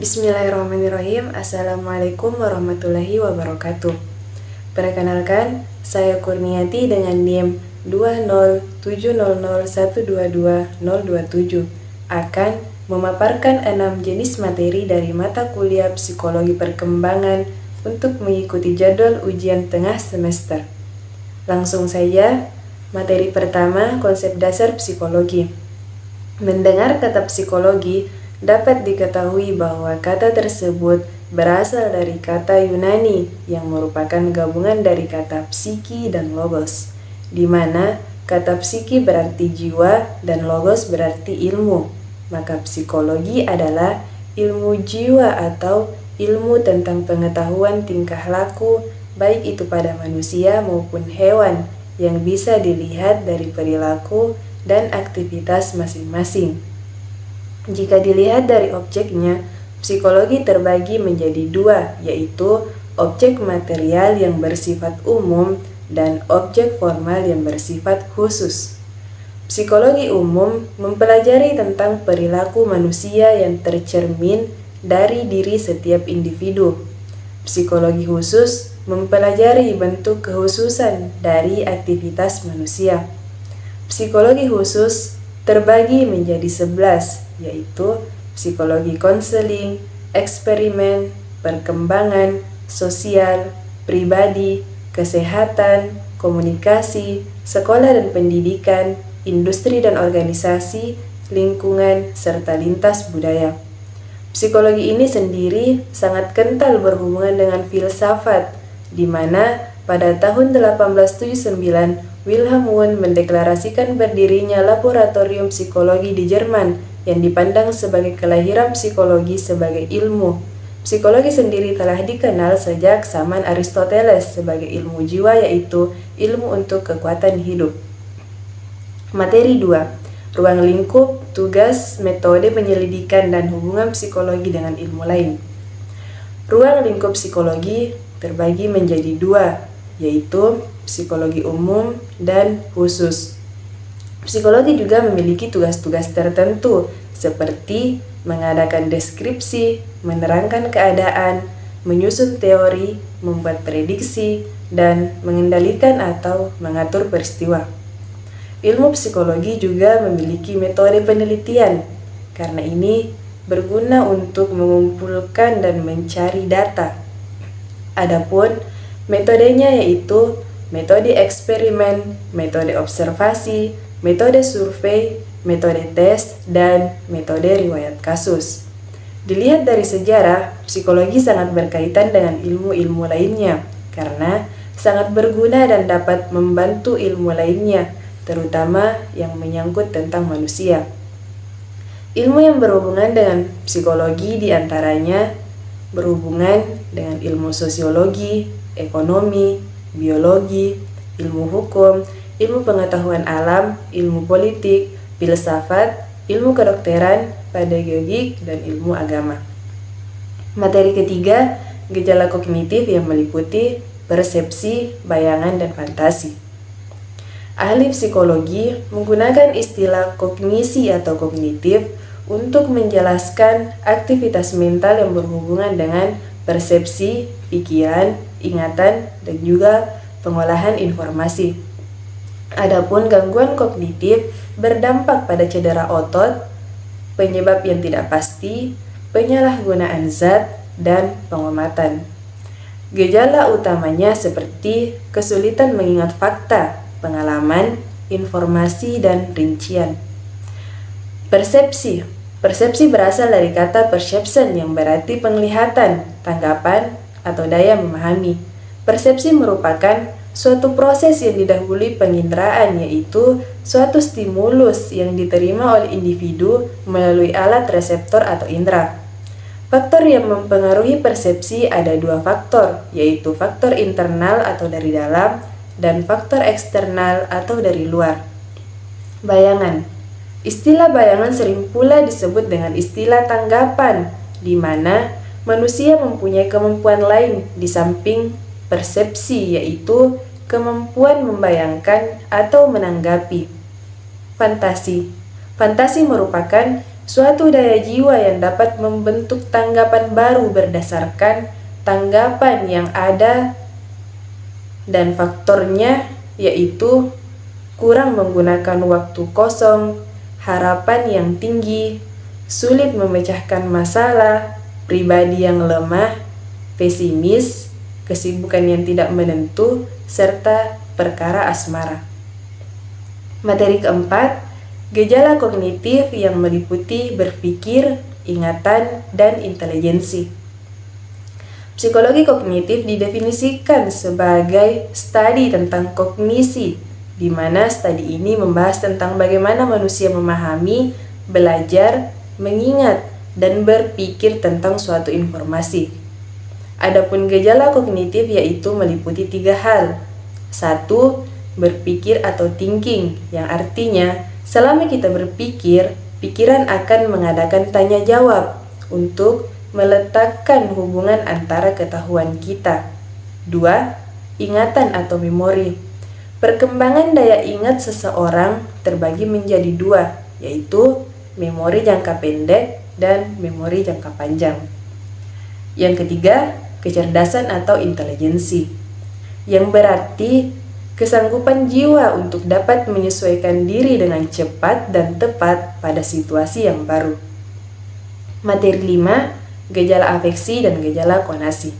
Bismillahirrahmanirrahim. Assalamualaikum warahmatullahi wabarakatuh. Perkenalkan, saya Kurniati dengan NIM 20700122027 akan memaparkan 6 jenis materi dari mata kuliah Psikologi Perkembangan untuk mengikuti jadwal ujian tengah semester. Langsung saja, materi pertama, konsep dasar psikologi. Mendengar kata psikologi, dapat diketahui bahwa kata tersebut berasal dari kata Yunani yang merupakan gabungan dari kata psiki dan logos, di mana kata psiki berarti jiwa dan logos berarti ilmu. Maka psikologi adalah ilmu jiwa atau ilmu tentang pengetahuan tingkah laku, baik itu pada manusia maupun hewan, yang bisa dilihat dari perilaku dan aktivitas masing-masing. Jika dilihat dari objeknya, psikologi terbagi menjadi dua, yaitu objek material yang bersifat umum dan objek formal yang bersifat khusus. Psikologi umum mempelajari tentang perilaku manusia yang tercermin dari diri setiap individu. Psikologi khusus mempelajari bentuk kekhususan dari aktivitas manusia. Psikologi khusus terbagi menjadi 11, yaitu psikologi konseling, eksperimen, perkembangan, sosial, pribadi, kesehatan, komunikasi, sekolah dan pendidikan, industri dan organisasi, lingkungan, serta lintas budaya. Psikologi ini sendiri sangat kental berhubungan dengan filsafat, di mana pada tahun 1879 Wilhelm Wundt mendeklarasikan berdirinya Laboratorium Psikologi di Jerman yang dipandang sebagai kelahiran psikologi sebagai ilmu. Psikologi sendiri telah dikenal sejak zaman Aristoteles sebagai ilmu jiwa, yaitu ilmu untuk kekuatan hidup. Materi 2. Ruang lingkup, tugas, metode penyelidikan, dan hubungan psikologi dengan ilmu lain. Ruang lingkup psikologi terbagi menjadi dua, yaitu psikologi umum dan khusus. Psikologi juga memiliki tugas-tugas tertentu seperti mengadakan deskripsi, menerangkan keadaan, menyusun teori, membuat prediksi, dan mengendalikan atau mengatur peristiwa. Ilmu psikologi juga memiliki metode penelitian, karena ini berguna untuk mengumpulkan dan mencari data. Adapun metodenya yaitu metode eksperimen, metode observasi, metode survei, metode tes, dan metode riwayat kasus. Dilihat dari sejarah, psikologi sangat berkaitan dengan ilmu-ilmu lainnya karena sangat berguna dan dapat membantu ilmu lainnya, terutama yang menyangkut tentang manusia. Ilmu yang berhubungan dengan psikologi diantaranya berhubungan dengan ilmu sosiologi, ekonomi, biologi, ilmu hukum, ilmu pengetahuan alam, ilmu politik, filsafat, ilmu kedokteran, pedagogik, dan ilmu agama. Materi ketiga, gejala kognitif yang meliputi persepsi, bayangan, dan fantasi. Ahli psikologi menggunakan istilah kognisi atau kognitif untuk menjelaskan aktivitas mental yang berhubungan dengan persepsi, pikiran, ingatan, dan juga pengolahan informasi. Adapun gangguan kognitif berdampak pada cedera otot, penyebab yang tidak pasti, penyalahgunaan zat, dan pengamatan. Gejala utamanya seperti kesulitan mengingat fakta, pengalaman, informasi, dan rincian. Persepsi berasal dari kata perception yang berarti penglihatan, tanggapan, atau daya memahami. Persepsi merupakan suatu proses yang didahului penginderaan, yaitu suatu stimulus yang diterima oleh individu melalui alat reseptor atau indera. Faktor yang mempengaruhi persepsi ada dua faktor, yaitu faktor internal atau dari dalam dan faktor eksternal atau dari luar. Bayangan. Istilah bayangan sering pula disebut dengan istilah tanggapan, di mana manusia mempunyai kemampuan lain di samping persepsi, yaitu kemampuan membayangkan atau menanggapi. Fantasi. Fantasi merupakan suatu daya jiwa yang dapat membentuk tanggapan baru berdasarkan tanggapan yang ada, dan faktornya yaitu kurang menggunakan waktu kosong, harapan yang tinggi, sulit memecahkan masalah, pribadi yang lemah, pesimis, kesibukan yang tidak menentu, serta perkara asmara. Materi keempat, gejala kognitif yang meliputi berpikir, ingatan, dan intelijensi. Psikologi kognitif didefinisikan sebagai studi tentang kognisi, di mana studi ini membahas tentang bagaimana manusia memahami, belajar, mengingat, dan berpikir tentang suatu informasi. Adapun gejala kognitif yaitu meliputi 3 hal. 1. Berpikir atau thinking, yang artinya selama kita berpikir, pikiran akan mengadakan tanya jawab untuk meletakkan hubungan antara ketahuan kita. 2. Ingatan atau memori. Perkembangan daya ingat seseorang terbagi menjadi 2, yaitu memori jangka pendek dan memori jangka panjang. Yang ketiga, kecerdasan atau intelijensi, yang berarti kesanggupan jiwa untuk dapat menyesuaikan diri dengan cepat dan tepat pada situasi yang baru. Materi 5, gejala afeksi dan gejala konasi.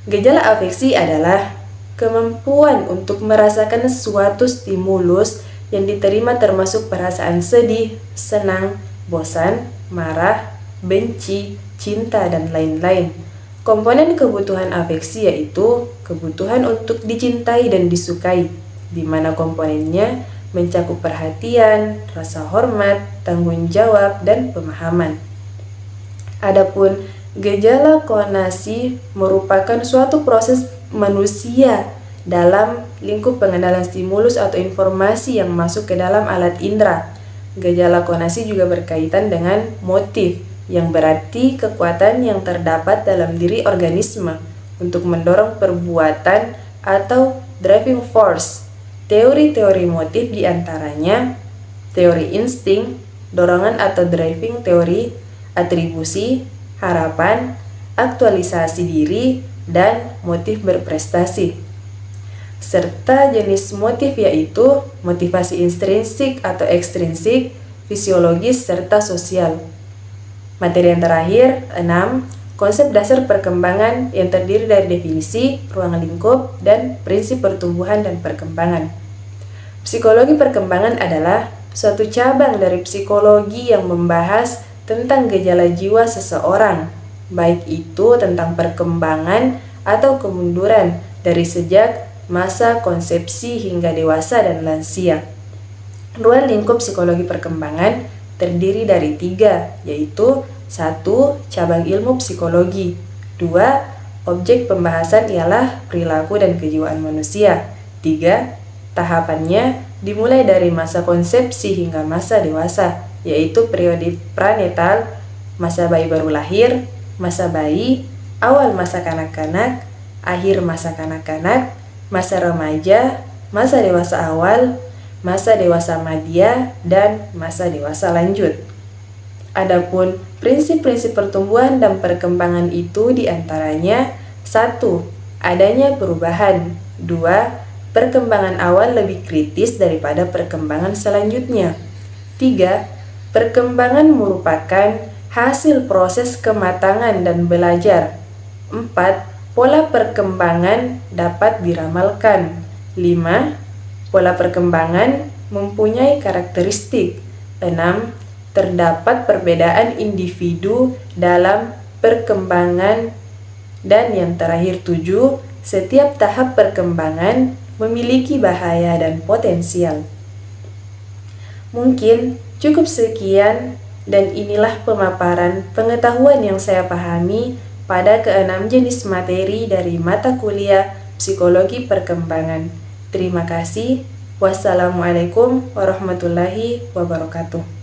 Gejala afeksi adalah kemampuan untuk merasakan suatu stimulus yang diterima termasuk perasaan sedih, senang, bosan, marah, benci, cinta, dan lain-lain. Komponen kebutuhan afeksi yaitu kebutuhan untuk dicintai dan disukai, di mana komponennya mencakup perhatian, rasa hormat, tanggung jawab, dan pemahaman. Adapun gejala konasi merupakan suatu proses manusia dalam lingkup pengenalan stimulus atau informasi yang masuk ke dalam alat indera. Gejala konasi juga berkaitan dengan motif, yang berarti kekuatan yang terdapat dalam diri organisme untuk mendorong perbuatan atau driving force. Teori-teori motif diantaranya teori insting, dorongan atau driving teori, atribusi, harapan, aktualisasi diri, dan motif berprestasi. Serta jenis motif yaitu motivasi intrinsik atau ekstrinsik, fisiologis, serta sosial. Materi yang terakhir, 6. Konsep dasar perkembangan yang terdiri dari definisi, ruang lingkup, dan prinsip pertumbuhan dan perkembangan. Psikologi perkembangan adalah suatu cabang dari psikologi yang membahas tentang gejala jiwa seseorang, baik itu tentang perkembangan atau kemunduran dari sejak masa konsepsi hingga dewasa dan lansia. Ruang lingkup psikologi perkembangan terdiri dari 3, yaitu 1. Cabang ilmu psikologi. 2. Objek pembahasan ialah perilaku dan kejiwaan manusia. 3. Tahapannya dimulai dari masa konsepsi hingga masa dewasa, yaitu periode pranetal, masa bayi baru lahir, masa bayi, awal masa kanak-kanak, akhir masa kanak-kanak, masa remaja, masa dewasa awal, masa dewasa madya, dan masa dewasa lanjut. Adapun prinsip-prinsip pertumbuhan dan perkembangan itu diantaranya 1. Adanya perubahan. 2. Perkembangan awal lebih kritis daripada perkembangan selanjutnya. 3. Perkembangan merupakan hasil proses kematangan dan belajar. 4. Pola perkembangan dapat diramalkan. 5. Pola perkembangan mempunyai karakteristik. 6. Terdapat perbedaan individu dalam perkembangan. Dan yang terakhir 7. Setiap tahap perkembangan memiliki bahaya dan potensial. Mungkin cukup sekian, dan inilah pemaparan pengetahuan yang saya pahami pada ke-6 jenis materi dari mata kuliah Psikologi Perkembangan. Terima kasih. Wassalamualaikum warahmatullahi wabarakatuh.